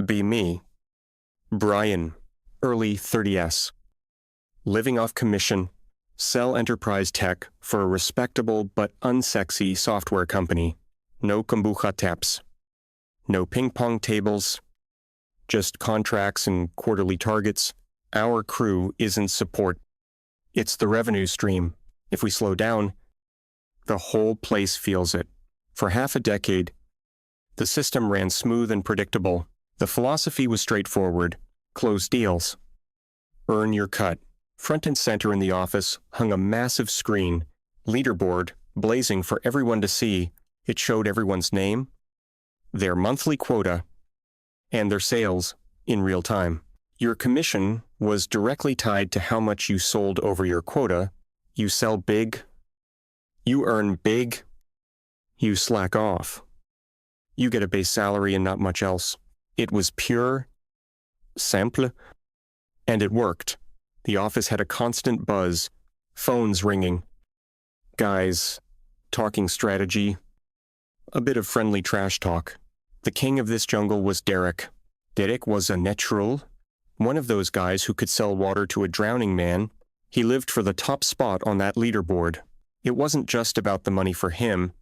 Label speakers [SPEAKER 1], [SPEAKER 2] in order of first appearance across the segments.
[SPEAKER 1] Be me. Brian, early 30s. Living off commission, sell enterprise tech for a respectable but unsexy software company. No kombucha taps. No ping pong tables. Just contracts and quarterly targets. Our crew isn't support. It's the revenue stream. If we slow down, the whole place feels it. For half a decade, the system ran smooth and predictable. The philosophy was straightforward. Close deals. Earn your cut. Front and center in the office hung a massive screen, leaderboard, blazing for everyone to see. It showed everyone's name, their monthly quota, and their sales in real time. Your commission was directly tied to how much you sold over your quota. You sell big, you earn big, you slack off. You get a base salary and not much else. It was pure, simple, and it worked. The office had a constant buzz, phones ringing, guys talking strategy, a bit of friendly trash talk. The king of this jungle was Derek. Derek was a natural, one of those guys who could sell water to a drowning man. He lived for the top spot on that leaderboard. It wasn't just about the money for him,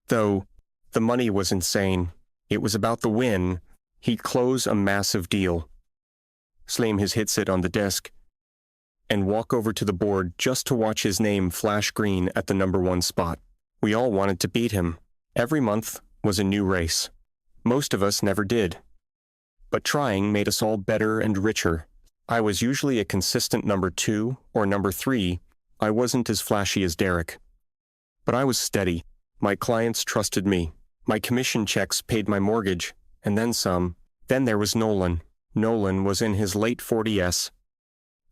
[SPEAKER 1] though the money was insane. It was about the win. He'd close a massive deal, slam his headset on the desk, and walk over to the board just to watch his name flash green at the number one spot. We all wanted to beat him. Every month was a new race. Most of us never did. But trying made us all better and richer. I was usually a consistent number 2 or number 3. I wasn't as flashy as Derek. But I was steady. My clients trusted me. My commission checks paid my mortgage, and then some. Then there was Nolan. Nolan was in his late 40s,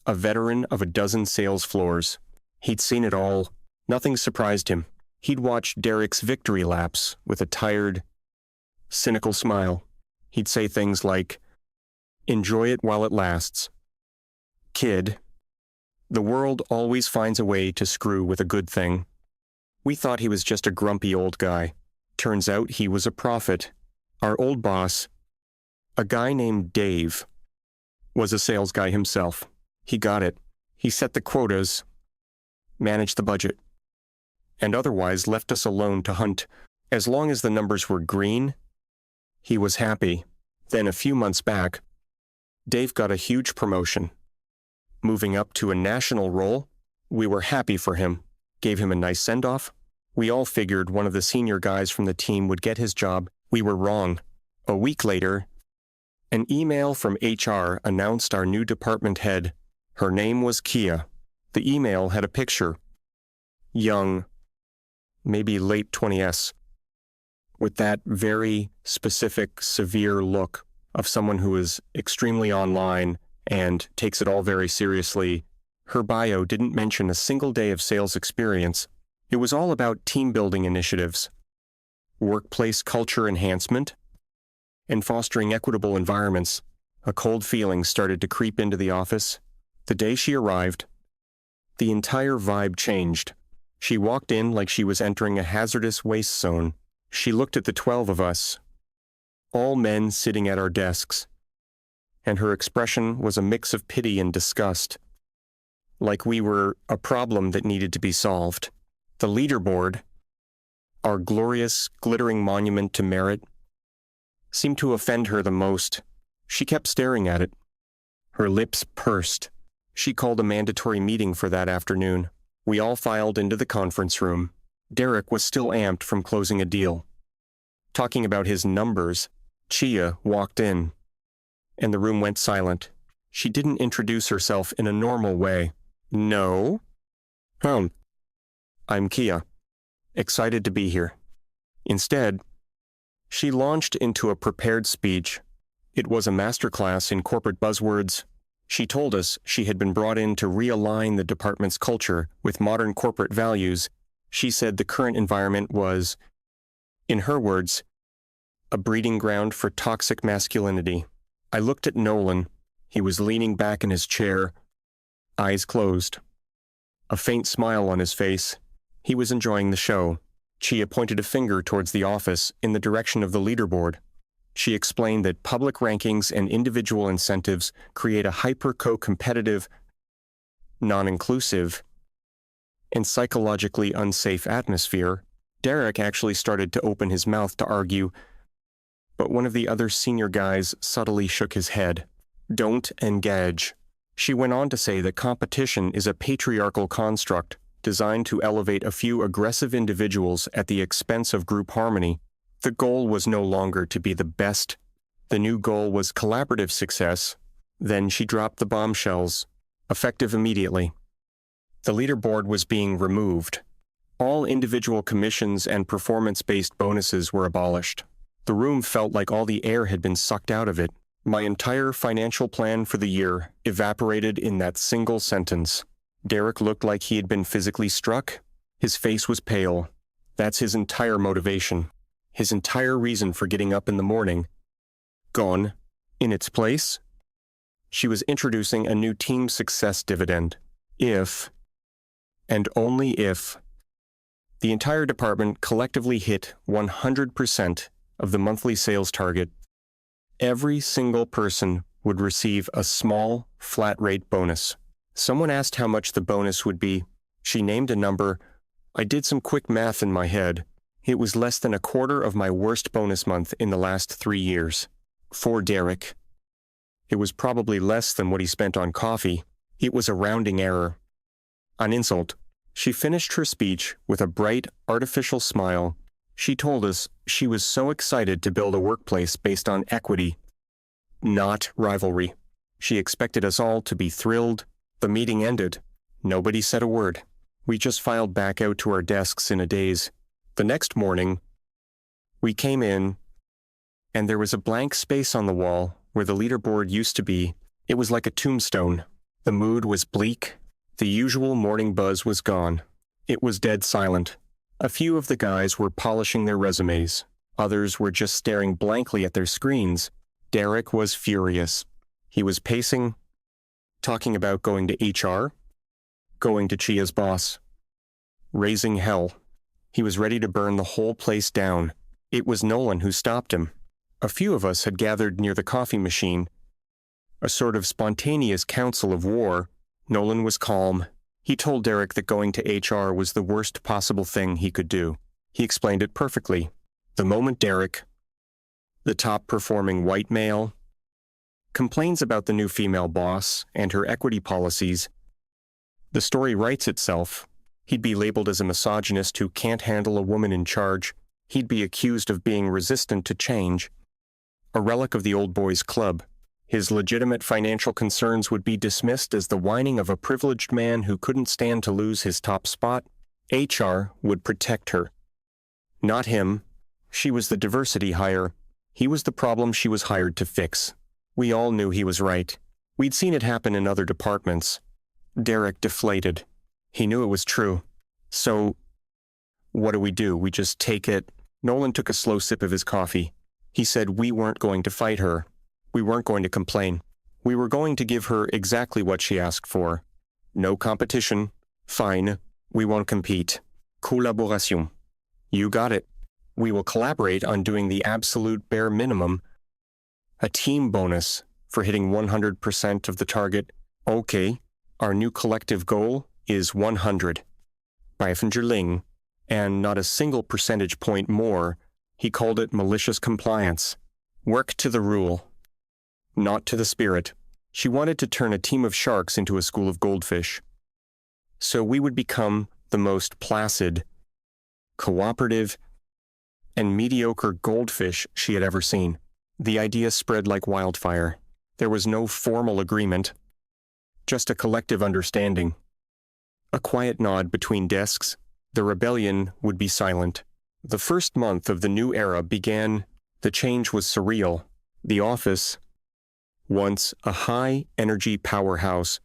[SPEAKER 1] a veteran of a dozen sales floors. He'd seen it all. Nothing surprised him. He'd watched Derek's victory laps with a tired, cynical smile. He'd say things like, "Enjoy it while it lasts. Kid, the world always finds a way to screw with a good thing." We thought he was just a grumpy old guy. Turns out he was a prophet. Our old boss, a guy named Dave, was a sales guy himself. He got it. He set the quotas, managed the budget, and otherwise left us alone to hunt. As long as the numbers were green, he was happy. Then a few months back, Dave got a huge promotion. Moving up to a national role, we were happy for him. Gave him a nice send-off. We all figured one of the senior guys from the team would get his job. We were wrong. A week later, an email from HR announced our new department head. Her name was Kia. The email had a picture. Young, maybe late 20s, with that very specific, severe look of someone who is extremely online and takes it all very seriously. Her bio didn't mention a single day of sales experience. It was all about team-building initiatives, workplace culture enhancement, and fostering equitable environments. A cold feeling started to creep into the office. The day she arrived, the entire vibe changed. She walked in like she was entering a hazardous waste zone. She looked at the 12 of us, all men sitting at our desks, and her expression was a mix of pity and disgust, like we were a problem that needed to be solved. The leaderboard, our glorious, glittering monument to merit, seemed to offend her the most. She kept staring at it. Her lips pursed. She called a mandatory meeting for that afternoon. We all filed into the conference room. Derek was still amped from closing a deal. Talking about his numbers, Chia walked in, and the room went silent. She didn't introduce herself in a normal way. "No? I'm Kia. Excited to be here." Instead, she launched into a prepared speech. It was a masterclass in corporate buzzwords. She told us she had been brought in to realign the department's culture with modern corporate values. She said the current environment was, in her words, a breeding ground for toxic masculinity. I looked at Nolan. He was leaning back in his chair, eyes closed, a faint smile on his face. He was enjoying the show. Chia pointed a finger towards the office in the direction of the leaderboard. She explained that public rankings and individual incentives create a hyper-co-competitive, non-inclusive, and psychologically unsafe atmosphere. Derek actually started to open his mouth to argue, but one of the other senior guys subtly shook his head. Don't engage. She went on to say that competition is a patriarchal construct designed to elevate a few aggressive individuals at the expense of group harmony. The goal was no longer to be the best. The new goal was collaborative success. Then she dropped the bombshells, effective immediately. The leaderboard was being removed. All individual commissions and performance-based bonuses were abolished. The room felt like all the air had been sucked out of it. My entire financial plan for the year evaporated in that single sentence. Derek looked like he had been physically struck. His face was pale. That's his entire motivation. His entire reason for getting up in the morning. Gone. In its place, she was introducing a new team success dividend. If, and only if, the entire department collectively hit 100% of the monthly sales target, every single person would receive a small, flat-rate bonus. Someone asked how much the bonus would be. She named a number. I did some quick math in my head. It was less than a quarter of my worst bonus month in the last 3 years. For Derek, it was probably less than what he spent on coffee. It was a rounding error. An insult. She finished her speech with a bright, artificial smile. She told us she was so excited to build a workplace based on equity, not rivalry. She expected us all to be thrilled. The meeting ended. Nobody said a word. We just filed back out to our desks in a daze. The next morning, we came in, and there was a blank space on the wall where the leaderboard used to be. It was like a tombstone. The mood was bleak. The usual morning buzz was gone. It was dead silent. A few of the guys were polishing their resumes. Others were just staring blankly at their screens. Derek was furious. He was pacing, talking about going to HR, going to Chia's boss, raising hell. He was ready to burn the whole place down. It was Nolan who stopped him. A few of us had gathered near the coffee machine, a sort of spontaneous council of war. Nolan was calm. He told Derek that going to HR was the worst possible thing he could do. He explained it perfectly. The moment Derek, the top-performing white male, complains about the new female boss and her equity policies, the story writes itself. He'd be labeled as a misogynist who can't handle a woman in charge. He'd be accused of being resistant to change, a relic of the old boys' club. His legitimate financial concerns would be dismissed as the whining of a privileged man who couldn't stand to lose his top spot. HR would protect her. Not him. She was the diversity hire. He was the problem she was hired to fix. We all knew he was right. We'd seen it happen in other departments. Derek deflated. He knew it was true. So, what do? We just take it? Nolan took a slow sip of his coffee. He said we weren't going to fight her. We weren't going to complain. We were going to give her exactly what she asked for. No competition. Fine. We won't compete. Collaboration. You got it. We will collaborate on doing the absolute bare minimum. A team bonus for hitting 100% of the target. Okay. Our new collective goal is 100. Beifengerling. And not a single percentage point more. He called it malicious compliance. Work to the rule, not to the spirit. She wanted to turn a team of sharks into a school of goldfish. So we would become the most placid, cooperative, and mediocre goldfish she had ever seen. The idea spread like wildfire. There was no formal agreement, just a collective understanding. A quiet nod between desks. The rebellion would be silent. The first month of the new era began. The change was surreal. The office, once a high-energy powerhouse,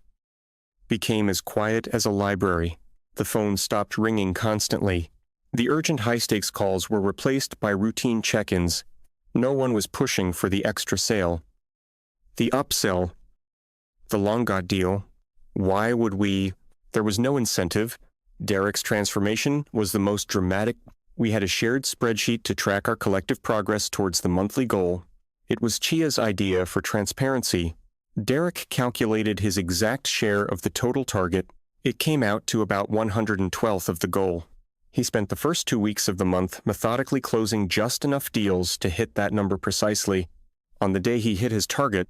[SPEAKER 1] became as quiet as a library. The phone stopped ringing constantly. The urgent high-stakes calls were replaced by routine check-ins. No one was pushing for the extra sale. The upsell, the Longot deal. Why would we? There was no incentive. Derek's transformation was the most dramatic. We had a shared spreadsheet to track our collective progress towards the monthly goal. It was Chia's idea for transparency. Derek calculated his exact share of the total target. It came out to about 112th of the goal. He spent the first 2 weeks of the month methodically closing just enough deals to hit that number precisely. On the day he hit his target,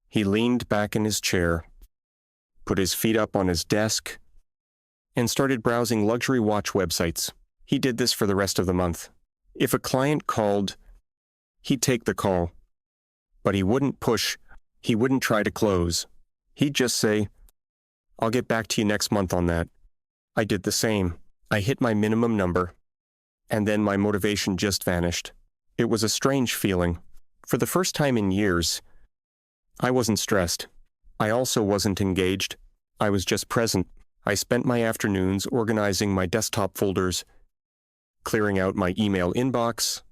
[SPEAKER 1] he leaned back in his chair, put his feet up on his desk, and started browsing luxury watch websites. He did this for the rest of the month. If a client called, he'd take the call. But he wouldn't push, he wouldn't try to close. He'd just say, "I'll get back to you next month on that." I did the same. I hit my minimum number, and then my motivation just vanished. It was a strange feeling. For the first time in years, I wasn't stressed. I also wasn't engaged. I was just present. I spent my afternoons organizing my desktop folders, clearing out my email inbox,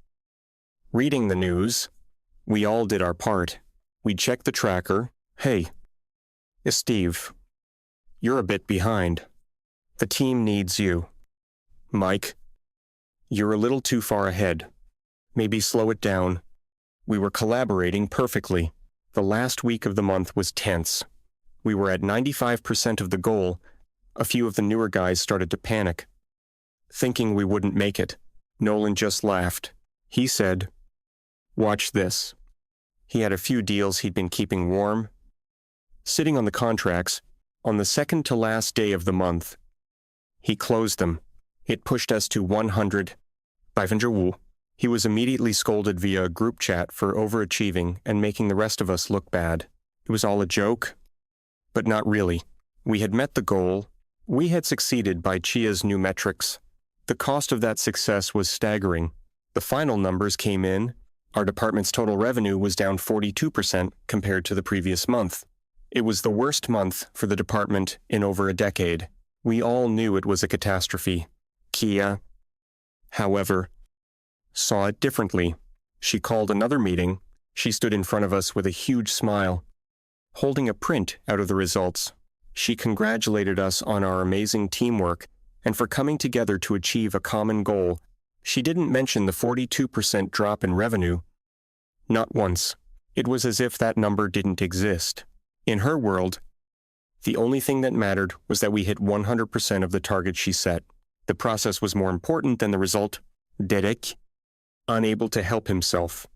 [SPEAKER 1] reading the news. We all did our part. We checked the tracker. "Hey, Steve, you're a bit behind. The team needs you. Mike, you're a little too far ahead. Maybe slow it down." We were collaborating perfectly. The last week of the month was tense. We were at 95% of the goal. A few of the newer guys started to panic, thinking we wouldn't make it. Nolan just laughed. He said, "Watch this." He had a few deals he'd been keeping warm. Sitting on the contracts, on the second to last day of the month, he closed them. It pushed us to 100. 500 He was immediately scolded via a group chat for overachieving and making the rest of us look bad. It was all a joke, but not really. We had met the goal. We had succeeded by Chia's new metrics. The cost of that success was staggering. The final numbers came in. Our department's total revenue was down 42% compared to the previous month. It was the worst month for the department in over a decade. We all knew it was a catastrophe. Chia, however, saw it differently. She called another meeting. She stood in front of us with a huge smile, holding a print out of the results. She congratulated us on our amazing teamwork and for coming together to achieve a common goal. She didn't mention the 42% drop in revenue. Not once. It was as if that number didn't exist. In her world, the only thing that mattered was that we hit 100% of the target she set. The process was more important than the result. Derek, unable to help himself,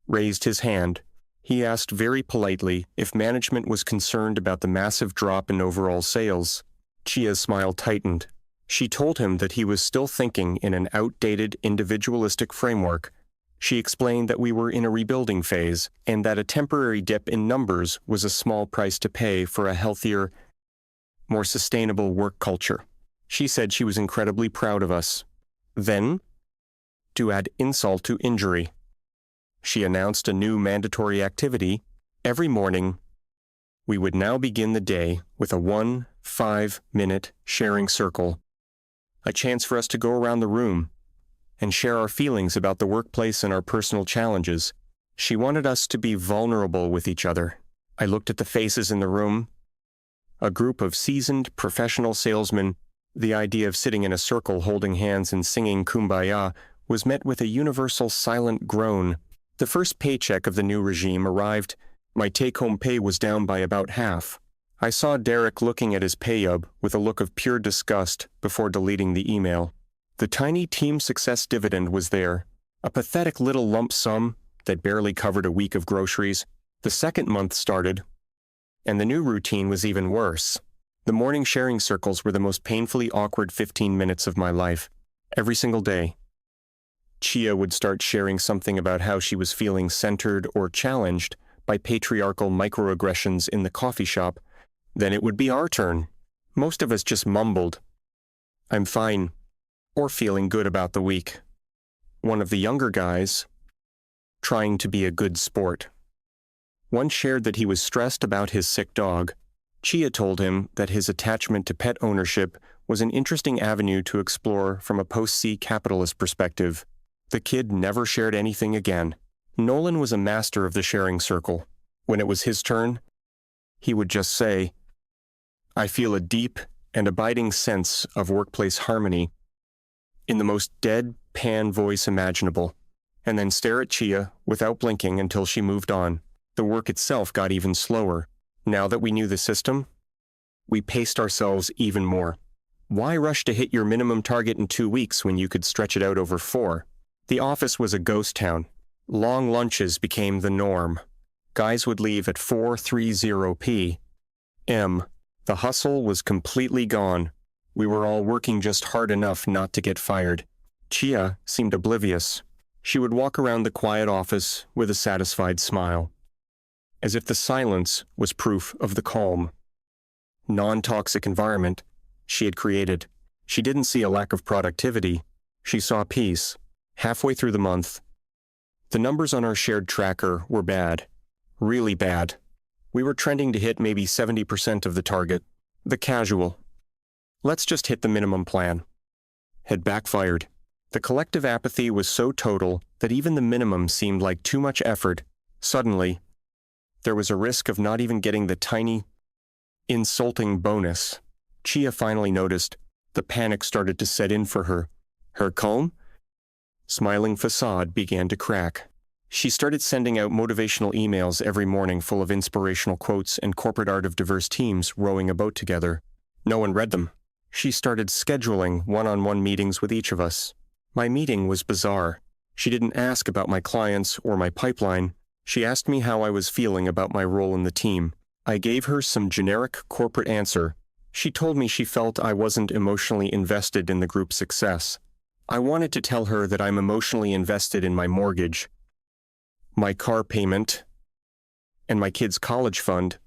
[SPEAKER 1] raised his hand. He asked very politely if management was concerned about the massive drop in overall sales. Chia's smile tightened. She told him that he was still thinking in an outdated, individualistic framework. She explained that we were in a rebuilding phase and that a temporary dip in numbers was a small price to pay for a healthier, more sustainable work culture. She said she was incredibly proud of us. Then, to add insult to injury, she announced a new mandatory activity. Every morning, we would now begin the day with a 5-minute sharing circle, a chance for us to go around the room and share our feelings about the workplace and our personal challenges. She wanted us to be vulnerable with each other. I looked at the faces in the room, a group of seasoned professional salesmen. The idea of sitting in a circle holding hands and singing Kumbaya was met with a universal silent groan. The first paycheck of the new regime arrived. My take-home pay was down by about half. I saw Derek looking at his pay-ub with a look of pure disgust before deleting the email. The tiny team success dividend was there, a pathetic little lump sum that barely covered a week of groceries. The second month started, and the new routine was even worse. The morning sharing circles were the most painfully awkward 15 minutes of my life. Every single day, Chia would start sharing something about how she was feeling centered or challenged by patriarchal microaggressions in the coffee shop. Then it would be our turn. Most of us just mumbled, "I'm fine," or feeling good about the week. One of the younger guys, trying to be a good sport, once shared that he was stressed about his sick dog. Chia told him that his attachment to pet ownership was an interesting avenue to explore from a post-C capitalist perspective. The kid never shared anything again. Nolan was a master of the sharing circle. When it was his turn, he would just say, "I feel a deep and abiding sense of workplace harmony," in the most deadpan voice imaginable. and then stare at Chia without blinking until she moved on. The work itself got even slower. Now that we knew the system, we paced ourselves even more. Why rush to hit your minimum target in 2 weeks when you could stretch it out over 4? The office was a ghost town. Long lunches became the norm. Guys would leave at 4:30 p.m. The hustle was completely gone. We were all working just hard enough not to get fired. Chia seemed oblivious. She would walk around the quiet office with a satisfied smile, as if the silence was proof of the calm, non-toxic environment she had created. She didn't see a lack of productivity. She saw peace. Halfway through the month, the numbers on our shared tracker were bad. Really bad. We were trending to hit maybe 70% of the target. The casual, let's just hit the minimum plan, had backfired. The collective apathy was so total that even the minimum seemed like too much effort. Suddenly, there was a risk of not even getting the tiny, insulting bonus. Chia finally noticed. The panic started to set in for her. Her calm, smiling facade began to crack. She started sending out motivational emails every morning full of inspirational quotes and corporate art of diverse teams rowing a boat together. No one read them. She started scheduling one-on-one meetings with each of us. My meeting was bizarre. She didn't ask about my clients or my pipeline. She asked me how I was feeling about my role in the team. I gave her some generic corporate answer. She told me she felt I wasn't emotionally invested in the group's success. I wanted to tell her that I'm emotionally invested in my mortgage, my car payment, and my kids' college fund,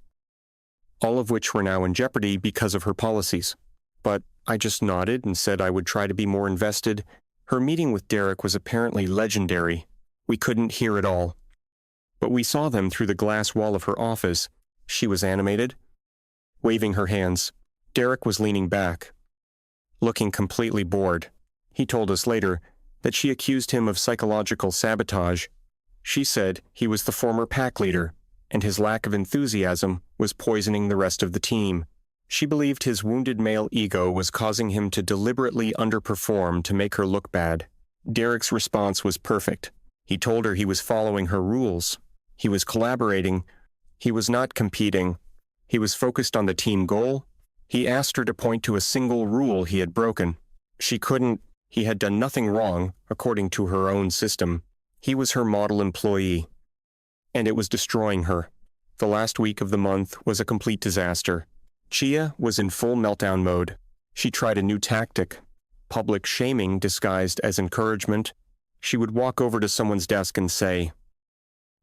[SPEAKER 1] all of which were now in jeopardy because of her policies. But I just nodded and said I would try to be more invested. Her meeting with Derek was apparently legendary. We couldn't hear it all, but we saw them through the glass wall of her office. She was animated, waving her hands. Derek was leaning back, looking completely bored. He told us later that she accused him of psychological sabotage. She said he was the former pack leader, and his lack of enthusiasm was poisoning the rest of the team. She believed his wounded male ego was causing him to deliberately underperform to make her look bad. Derek's response was perfect. He told her he was following her rules. He was collaborating. He was not competing. He was focused on the team goal. He asked her to point to a single rule he had broken. She couldn't. He had done nothing wrong, according to her own system. He was her model employee, and it was destroying her. The last week of the month was a complete disaster. Chia was in full meltdown mode. She tried a new tactic, public shaming disguised as encouragement. She would walk over to someone's desk and say,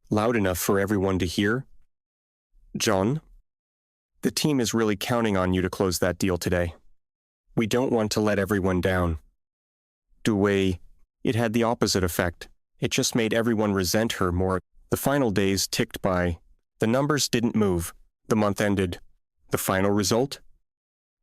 [SPEAKER 1] loud enough for everyone to hear, "John, the team is really counting on you to close that deal today. We don't want to let everyone down." It had the opposite effect. It just made everyone resent her more. The final days ticked by. The numbers didn't move. The month ended. The final result?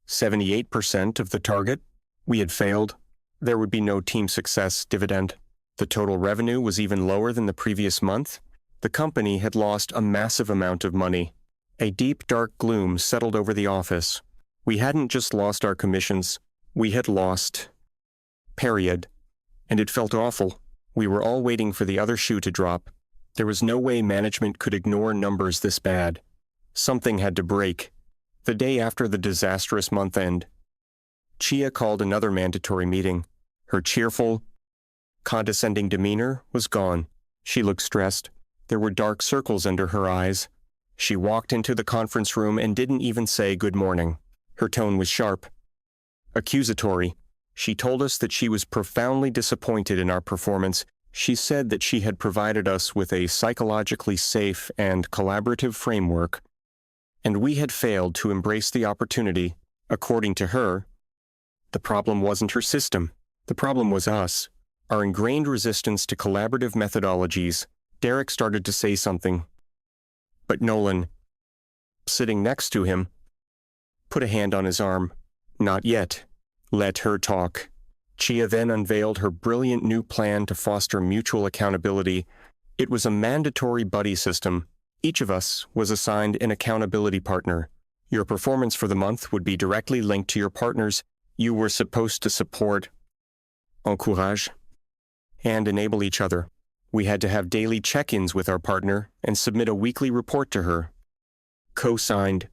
[SPEAKER 1] 78% of the target. We had failed. There would be no team success dividend. The total revenue was even lower than the previous month. The company had lost a massive amount of money. A deep, dark gloom settled over the office. We hadn't just lost our commissions. We had lost. Period. And it felt awful. We were all waiting for the other shoe to drop. There was no way management could ignore numbers this bad. Something had to break. The day after the disastrous month end, Chia called another mandatory meeting. Her cheerful, condescending demeanor was gone. She looked stressed. There were dark circles under her eyes. She walked into the conference room and didn't even say good morning. Her tone was sharp, accusatory. She told us that she was profoundly disappointed in our performance. She said that she had provided us with a psychologically safe and collaborative framework, and we had failed to embrace the opportunity. According to her, the problem wasn't her system. The problem was us, our ingrained resistance to collaborative methodologies. Derek started to say something, but Nolan, sitting next to him, put a hand on his arm. Not yet. Let her talk. Chia then unveiled her brilliant new plan to foster mutual accountability. It was a mandatory buddy system. Each of us was assigned an accountability partner. Your performance for the month would be directly linked to your partners. You were supposed to support, encourage, and enable each other. We had to have daily check-ins with our partner and submit a weekly report to her. Co-signed.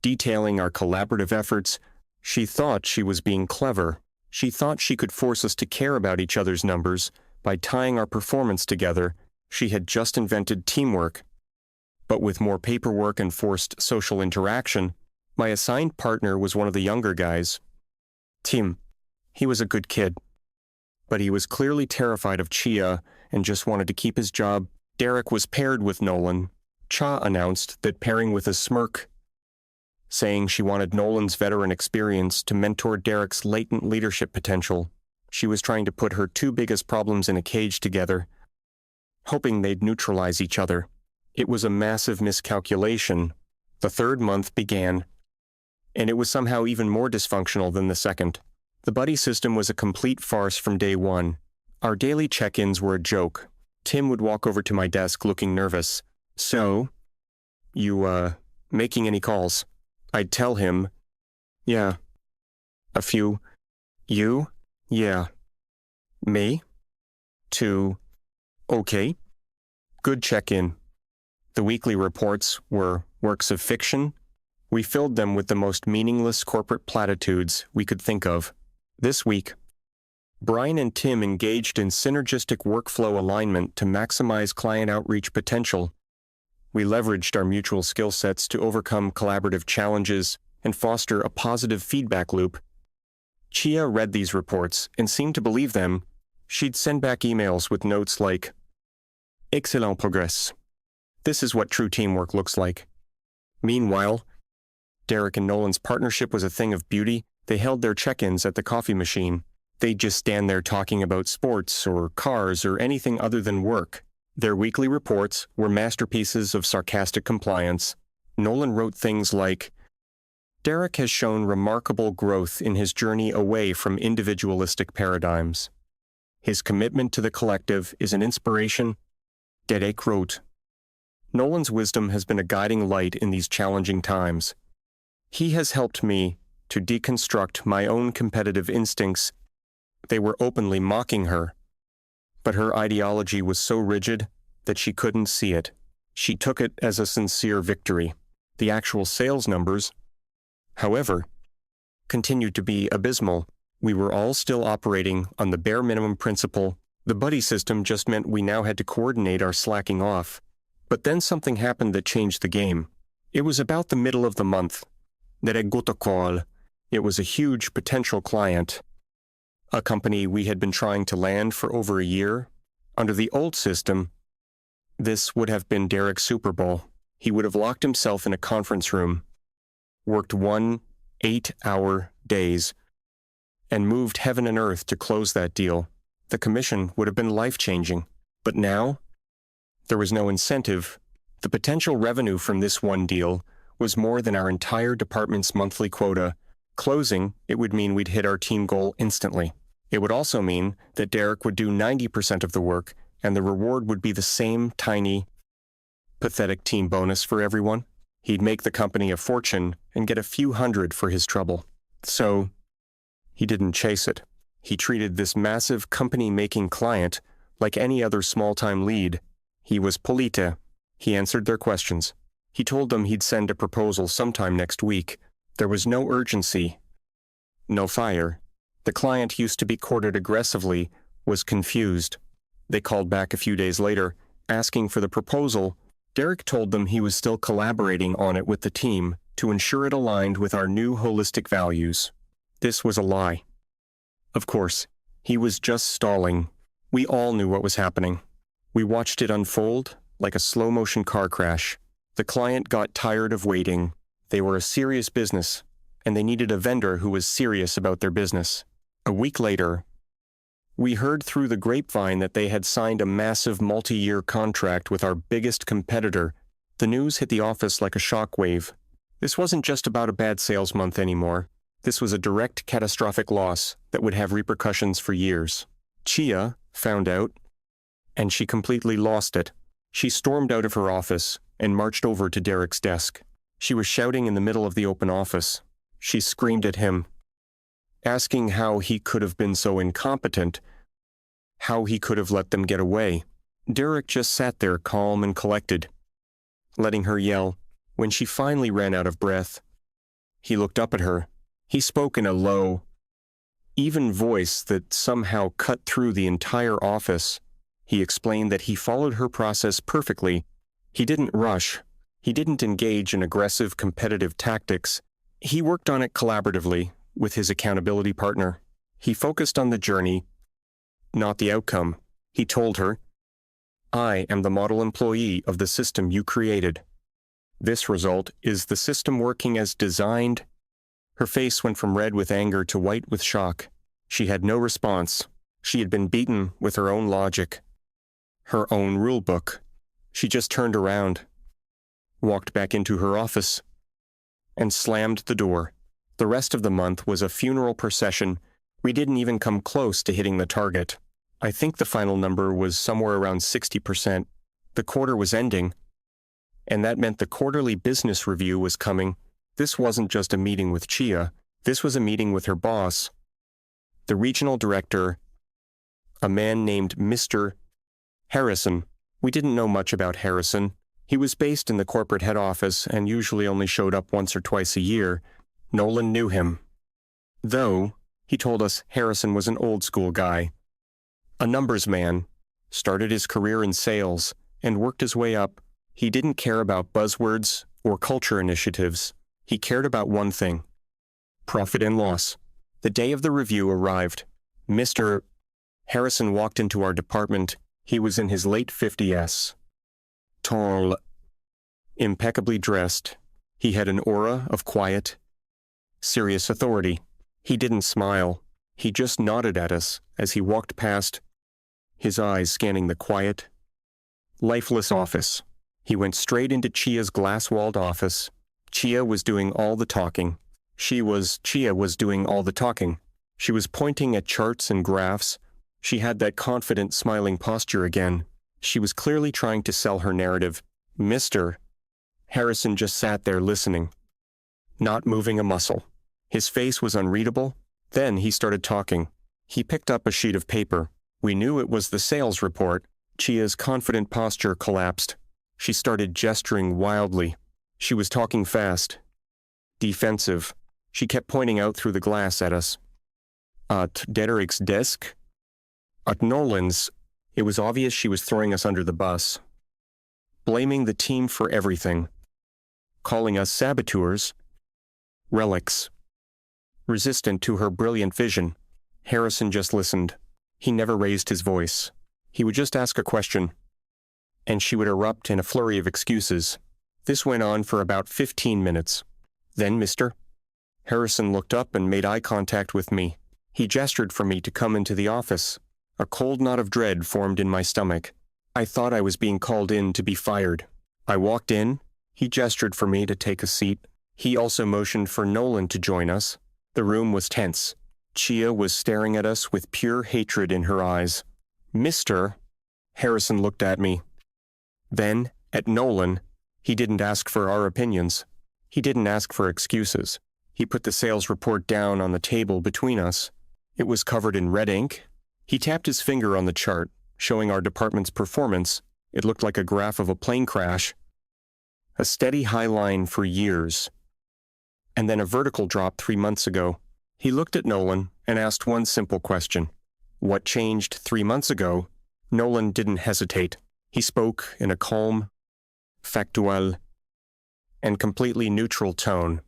[SPEAKER 1] Detailing our collaborative efforts, she thought she was being clever. She thought she could force us to care about each other's numbers by tying our performance together. She had just invented teamwork. But with more paperwork and forced social interaction, my assigned partner was one of the younger guys. Tim. He was a good kid. But he was clearly terrified of Chia and just wanted to keep his job. Derek was paired with Nolan. Cha announced that pairing with a smirk, saying she wanted Nolan's veteran experience to mentor Derek's latent leadership potential. She was trying to put her two biggest problems in a cage together, hoping they'd neutralize each other. It was a massive miscalculation. The third month began, and it was somehow even more dysfunctional than the second. The buddy system was a complete farce from day one. Our daily check-ins were a joke. Tim would walk over to my desk looking nervous. So, you, making any calls? I'd tell him, yeah. A few. You? Yeah. Me? Two. Okay. Good check-in. The weekly reports were works of fiction. We filled them with the most meaningless corporate platitudes we could think of. This week, Brian and Tim engaged in synergistic workflow alignment to maximize client outreach potential. We leveraged our mutual skill sets to overcome collaborative challenges and foster a positive feedback loop. Chia read these reports and seemed to believe them. She'd send back emails with notes like, "Excellent progress. This is what true teamwork looks like." Meanwhile, Derek and Nolan's partnership was a thing of beauty. They held their check-ins at the coffee machine. They'd just stand there talking about sports or cars or anything other than work. Their weekly reports were masterpieces of sarcastic compliance. Nolan wrote things like, "Derek has shown remarkable growth in his journey away from individualistic paradigms. His commitment to the collective is an inspiration." Derek wrote, "Nolan's wisdom has been a guiding light in these challenging times. He has helped me to deconstruct my own competitive instincts." They were openly mocking her, but her ideology was so rigid that she couldn't see it. She took it as a sincere victory. The actual sales numbers, however, continued to be abysmal. We were all still operating on the bare minimum principle. The buddy system just meant we now had to coordinate our slacking off. But then something happened that changed the game. It was about the middle of the month that I got a call. It was a huge potential client, a company we had been trying to land for over a year. Under the old system, this would have been Derek's Super Bowl. He would have locked himself in a conference room, worked 1 8-hour days, and moved heaven and earth to close that deal. The commission would have been life-changing. But now, there was no incentive. The potential revenue from this one deal was more than our entire department's monthly quota. Closing, it would mean we'd hit our team goal instantly. It would also mean that Derek would do 90% of the work, and the reward would be the same tiny, pathetic team bonus for everyone. He'd make the company a fortune and get a few hundred for his trouble. So, he didn't chase it. He treated this massive company-making client like any other small-time lead. He was polite. He answered their questions. He told them he'd send a proposal sometime next week. There was no urgency, no fire. The client used to be courted aggressively, was confused. They called back a few days later, asking for the proposal. Derek told them he was still collaborating on it with the team to ensure it aligned with our new holistic values. This was a lie. Of course, he was just stalling. We all knew what was happening. We watched it unfold like a slow-motion car crash. The client got tired of waiting. They were a serious business, and they needed a vendor who was serious about their business. A week later, we heard through the grapevine that they had signed a massive multi-year contract with our biggest competitor. The news hit the office like a shockwave. This wasn't just about a bad sales month anymore. This was a direct catastrophic loss that would have repercussions for years. Chia found out, and she completely lost it. She stormed out of her office and marched over to Derek's desk. She was shouting in the middle of the open office. She screamed at him, asking how he could have been so incompetent. how he could have let them get away. Derek just sat there calm and collected, letting her yell. When she finally ran out of breath, he looked up at her. He spoke in a low, even voice that somehow cut through the entire office. He explained that he followed her process perfectly. He didn't rush. He didn't engage in aggressive competitive tactics. He worked on it collaboratively with his accountability partner. He focused on the journey, not the outcome. He told her, "I am the model employee of the system you created. This result is the system working as designed." Her face went from red with anger to white with shock. She had no response. She had been beaten with her own logic, her own rule book. She just turned around, walked back into her office, and slammed the door. The rest of the month was a funeral procession. We didn't even come close to hitting the target. I think the final number was somewhere around 60%. The quarter was ending, and that meant the quarterly business review was coming. This wasn't just a meeting with Chia. This was a meeting with her boss, the regional director, a man named Mr. Harrison. We didn't know much about Harrison. He was based in the corporate head office and usually only showed up once or twice a year. Nolan knew him, though he told us Harrison was an old-school guy. A numbers man, started his career in sales, and worked his way up. He didn't care about buzzwords or culture initiatives. He cared about one thing: profit and loss. The day of the review arrived. Mr. Harrison walked into our department. He was in his late 50s. Tall, impeccably dressed. He had an aura of quiet, serious authority. He didn't smile. He just nodded at us as he walked past, his eyes scanning the quiet, lifeless office. He went straight into Chia's glass-walled office. Chia was doing all the talking. Chia was doing all the talking. She was pointing at charts and graphs. She had that confident, smiling posture again. She was clearly trying to sell her narrative. Mr. Harrison just sat there listening, not moving a muscle. His face was unreadable. Then he started talking. He picked up a sheet of paper. We knew it was the sales report. Chia's confident posture collapsed. She started gesturing wildly. She was talking fast, defensive. She kept pointing out through the glass at us. At Derek's desk? At Nolan's. It was obvious she was throwing us under the bus, blaming the team for everything, calling us saboteurs, relics, resistant to her brilliant vision. Harrison just listened. He never raised his voice. He would just ask a question, and she would erupt in a flurry of excuses. This went on for about 15 minutes. Then Mr. Harrison looked up and made eye contact with me. He gestured for me to come into the office. A cold knot of dread formed in my stomach. I thought I was being called in to be fired. I walked in. He gestured for me to take a seat. He also motioned for Nolan to join us. The room was tense. Chia was staring at us with pure hatred in her eyes. Mr. Harrison looked at me. Then, at Nolan. He didn't ask for our opinions. He didn't ask for excuses. He put the sales report down on the table between us. It was covered in red ink. He tapped his finger on the chart, showing our department's performance. It looked like a graph of a plane crash. A steady high line for years, and then a vertical drop 3 months ago. He looked at Nolan and asked one simple question. What changed 3 months ago? Nolan didn't hesitate. He spoke in a calm, factual, and completely neutral tone.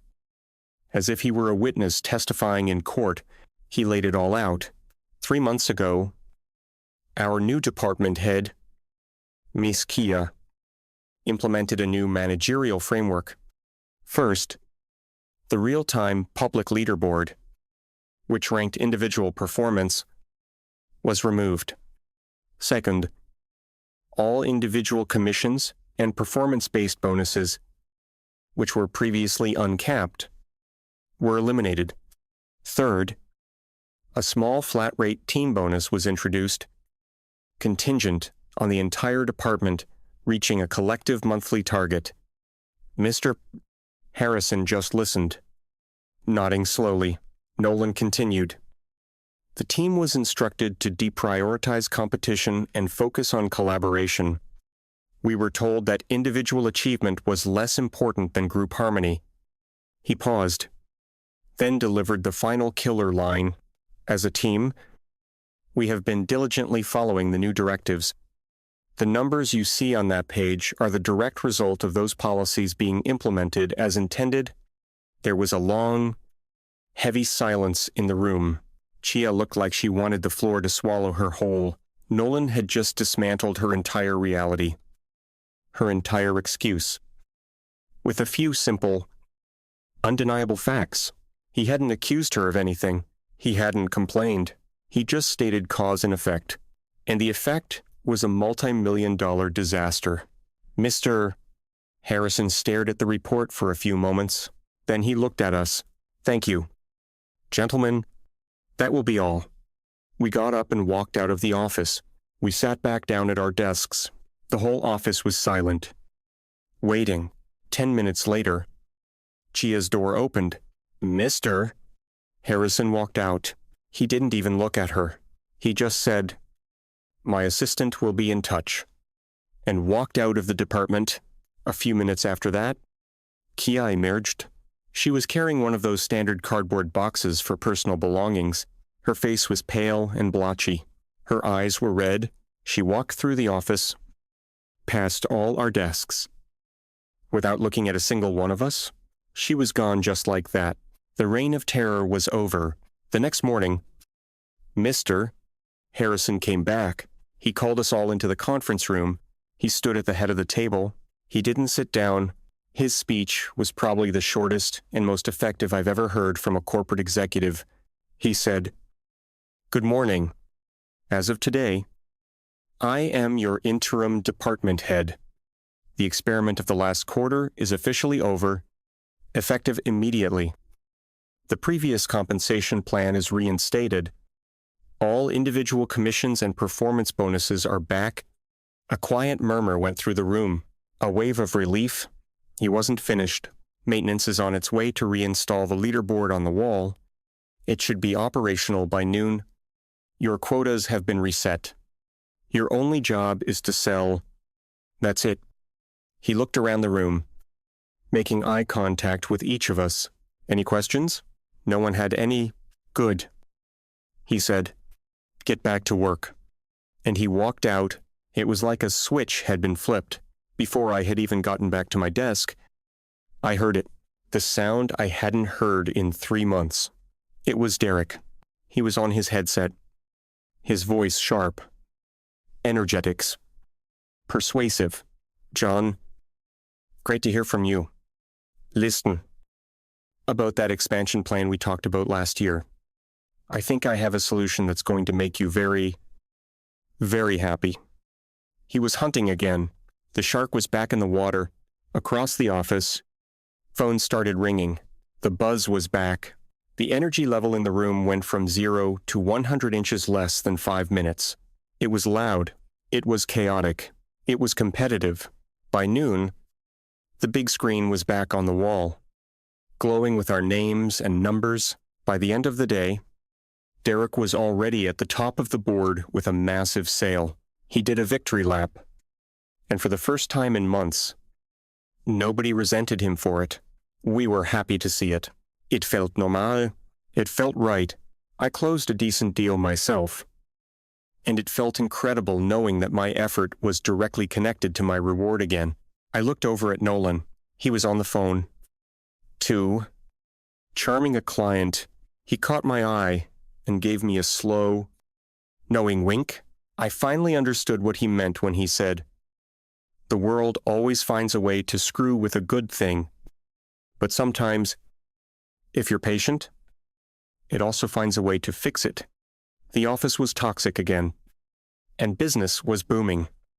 [SPEAKER 1] As if he were a witness testifying in court, he laid it all out. 3 months ago, our new department head, Miss Kia, implemented a new managerial framework. First, the real-time public leaderboard, which ranked individual performance, was removed. Second, all individual commissions and performance-based bonuses, which were previously uncapped, were eliminated. Third, a small flat-rate team bonus was introduced, contingent on the entire department reaching a collective monthly target. Mr. Harrison just listened, nodding slowly. Nolan continued. The team was instructed to deprioritize competition and focus on collaboration. We were told that individual achievement was less important than group harmony. He paused, then delivered the final killer line. As a team, we have been diligently following the new directives. The numbers you see on that page are the direct result of those policies being implemented as intended. There was a long, heavy silence in the room. Chia looked like she wanted the floor to swallow her whole. Nolan had just dismantled her entire reality, her entire excuse, with a few simple, undeniable facts. He hadn't accused her of anything. He hadn't complained. He just stated cause and effect. And the effect was a multi-million-dollar disaster. Mr. Harrison stared at the report for a few moments. Then he looked at us. Thank you. Gentlemen, that will be all. We got up and walked out of the office. We sat back down at our desks. The whole office was silent. Waiting. 10 minutes later, Chia's door opened. Mr. Harrison walked out. He didn't even look at her. He just said, "My assistant will be in touch," and walked out of the department. A few minutes after that, Kia emerged. She was carrying one of those standard cardboard boxes for personal belongings. Her face was pale and blotchy. Her eyes were red. She walked through the office, past all our desks. Without looking at a single one of us, she was gone just like that. The reign of terror was over. The next morning, Mr. Harrison came back. He called us all into the conference room. He stood at the head of the table. He didn't sit down. His speech was probably the shortest and most effective I've ever heard from a corporate executive. He said, "Good morning. As of today, I am your interim department head. The experiment of the last quarter is officially over, effective immediately. The previous compensation plan is reinstated. All individual commissions and performance bonuses are back." A quiet murmur went through the room, a wave of relief. He wasn't finished. Maintenance is on its way to reinstall the leaderboard on the wall. It should be operational by noon. Your quotas have been reset. Your only job is to sell. That's it. He looked around the room, making eye contact with each of us. Any questions? No one had any. Good. He said, "Get back to work." And he walked out. It was like a switch had been flipped. Before I had even gotten back to my desk, I heard it, the sound I hadn't heard in 3 months. It was Derek. He was on his headset. His voice sharp. Energetics. Persuasive. "John, great to hear from you. Listen. About that expansion plan we talked about last year. I think I have a solution that's going to make you very, very happy." He was hunting again. The shark was back in the water. Across the office, phones started ringing. The buzz was back. The energy level in the room went from 0 to 100 inches less than 5 minutes. It was loud. It was chaotic. It was competitive. By noon, the big screen was back on the wall, glowing with our names and numbers. By the end of the day, Derek was already at the top of the board with a massive sale. He did a victory lap. And for the first time in months, nobody resented him for it. We were happy to see it. It felt normal. It felt right. I closed a decent deal myself. And it felt incredible knowing that my effort was directly connected to my reward again. I looked over at Nolan. He was on the phone. Charming a client, he caught my eye and gave me a slow, knowing wink. I finally understood what he meant when he said, "The world always finds a way to screw with a good thing, but sometimes, if you're patient, it also finds a way to fix it." The office was toxic again, and business was booming.